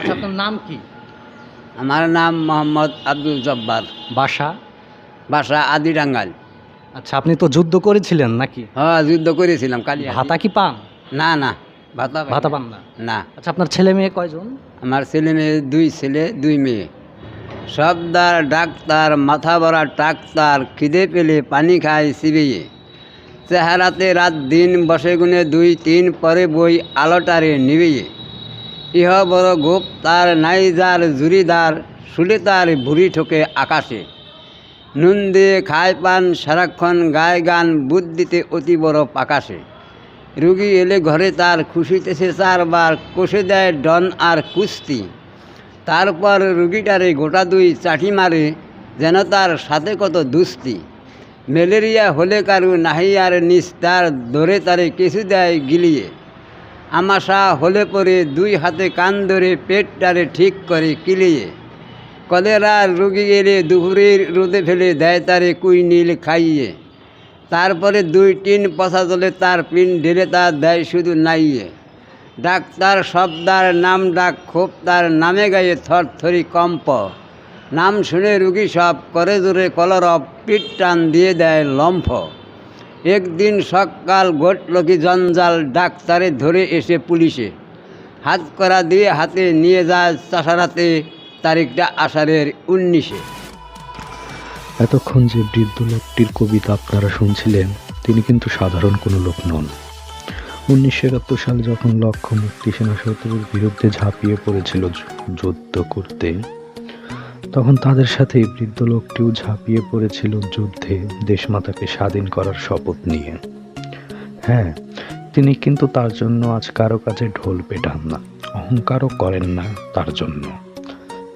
আচ্ছা, আপনার নাম কি? আমার নাম মোহাম্মদ আব্দুল জব্বার, বাসা? বাসা আদিরাঙ্গাল। আচ্ছা, আপনি তো যুদ্ধ করেছিলেন নাকি? হ্যাঁ, যুদ্ধ করেছিলাম কালী। ভাতা কি পান? না না, ভাতা পাই ভাতা না। পান না? না, আচ্ছা, আপনার ছেলে মেয়ে কয়জন? আমার ছেলে মেয়ে, 2 ছেলে 2 মেয়ে। সর্দার ডাক্তার, মাথা ভরা ডাক্তার, খিদে পেলে পানি খায় চিবিয়ে। চেহারাতে রাত দিন বসে গুনে 2-3 পরে বই আলোটারে নিবিয়ে। ইহ বড় গোপ তার নাইজার জুরিদার, শুলে তার ভুড়ি ঠোকে আকাশে। নুন দিয়ে খায় পান সারাক্ষণ, গায় গান, বুদ্ধিতে অতি বড় পাকাশে। রুগী এলে ঘরে তার খুশিতেছে 4 বার, কষে দেয় ডন আর কুস্তি। তারপর রুগীটারে গোটা 2 চাটি মারে, যেন তার সাথে কত দুস্তি। ম্যালেরিয়া হলে কারু নাহি আর নিস্তার, ধরে তারে কিছু দেয় গিলিয়ে। আমাশা হলে পরে 2 হাতে কান ধরে পেটটারে ঠিক করে কিলিয়ে। কলেরার রুগী এলে দুপুরের রোদে ফেলে দেয় তারে কুইনিল খাইয়ে। তারপরে 2 টিন পচা জলে তার পিন ঢেলে তা দেয় শুধু নাইয়ে। ডাক্তার শব্দার নাম ডাক, ক্ষোভ তার নামে গায়ে থরথরি কম্প। নাম শুনে রুগী সব করে জোরে কলরব, পিঠ টান দিয়ে দেয় লম্ফ। একদিন সকাল ঘটল কি জঞ্জাল, ডাক্তারে ধরে এসে পুলিশে। হাত করা দিয়ে হাতে নিয়ে যায় চাষারাতে, তারিখটা আষাঢ়ের 19-এ। এতক্ষণ যে বৃদ্ধ লোকটির কবিতা আপনারা শুনছিলেন, তিনি কিন্তু সাধারণ কোনো লোক নন। 1971 সালে যখন লক্ষ্য মুক্তি সেনা শত্রুর বিরুদ্ধে ঝাঁপিয়ে পড়েছিল যুদ্ধ করতে, তখন তাদের সাথে বৃদ্ধ লোকটিও ঝাঁপিয়ে পড়েছিল যুদ্ধে দেশমাতাকে স্বাধীন করার শপথ নিয়ে। হ্যাঁ, তিনি কিন্তু তার জন্য আজ কারো কাছে ঢোল পেটান না, অহংকারও করেন না তার জন্য।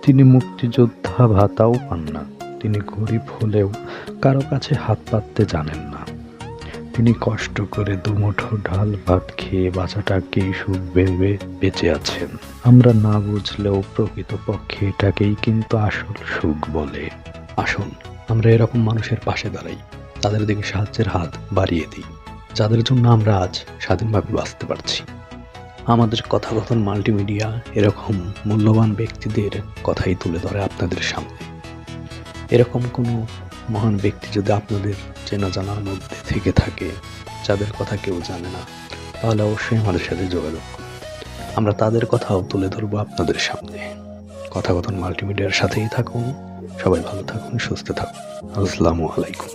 তিনি মুক্তিযোদ্ধা ভাতাও পান না। তিনি গরিব হলেও কারো কাছে হাত পাততে জানেন না। তিনি কষ্ট করে 2 মুঠো ডাল ভাত খেয়ে বাঁচাটাকেই সুখ ভেবে বেঁচে আছেন। আমরা না বুঝলেও প্রকৃতপক্ষে এটাকেই কিন্তু আসল সুখ বলে। আসুন আমরা এরকম মানুষের পাশে দাঁড়াই, তাদের দিকে সাহায্যের হাত বাড়িয়ে দিই, যাদের জন্য আমরা আজ স্বাধীনভাবে বাঁচতে পারছি। আমাদের কথাকথন মাল্টিমিডিয়া এরকম মূল্যবান ব্যক্তিদের কথাই তুলে ধরে আপনাদের সামনে। এরকম কোনো মহান ব্যক্তি যদি আপনাদের চেনা জানার মধ্যে থেকে থাকে, যাদের কথা কেউ জানে না, তাহলে অবশ্যই আমাদের সাথে যোগাযোগ করুন। আমরা তাদের কথাও তুলে ধরবো আপনাদের সামনে। কথাকথন মাল্টিমিডিয়ার সাথেই থাকুন। সবাই ভালো থাকুন, সুস্থ থাকুন। আসসালামু আলাইকুম।